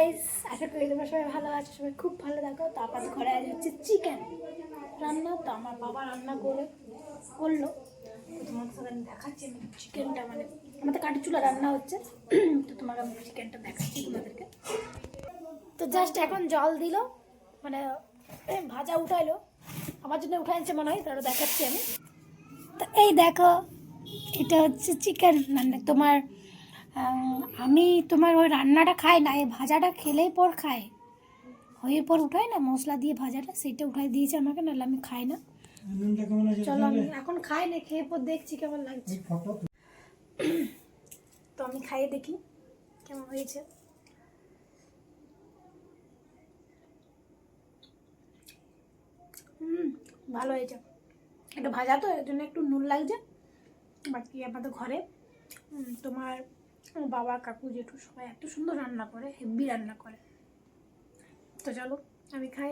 Guys, আশা করি তোমরা সবাই ভালো আছো, সবাই খুব ভালো থাকো। তো আমাদের ঘরে আজ হচ্ছে চিকেন রান্না। তো আমার বাবা রান্না করলো। তো তোমাদের সাথে আমি দেখাচ্ছি আমি চিকেনটা, মানে আমাদের কাঠি চুলা রান্না হচ্ছে। তো তোমাকে আমি চিকেনটা দেখাচ্ছি তোমাদেরকে। তো জাস্ট এখন জল দিল, মানে ভাজা উঠাইলো, আমার জন্য উঠাই আনছে মনে হয়, তারও দেখাচ্ছি আমি। তো এই দেখো, এটা হচ্ছে চিকেন। মানে তোমার আমি তোমার ওই রান্নাটা খাই না, এই ভাজাটা খেলেই পর খায়, হয়ে পর উঠাই না মশলা দিয়ে ভাজাটা, সেটা উঠাই দিয়েছে আমাকে, নাহলে আমি খাই না। চলো আমি এখন খাই না, খেয়ে পর দেখছি কেমন লাগছে। তো আমি খাইয়ে দেখি কেমন হয়েছে। ভালো হয়েছে। একটু ভাজা তো এর জন্য একটু নুন লাগছে। বাকি আমাদের ঘরে তোমার বাবা কাকু জেঠু সবাই এত সুন্দর রান্না করে, হেভি রান্না করে। তো চলো আমি খাই।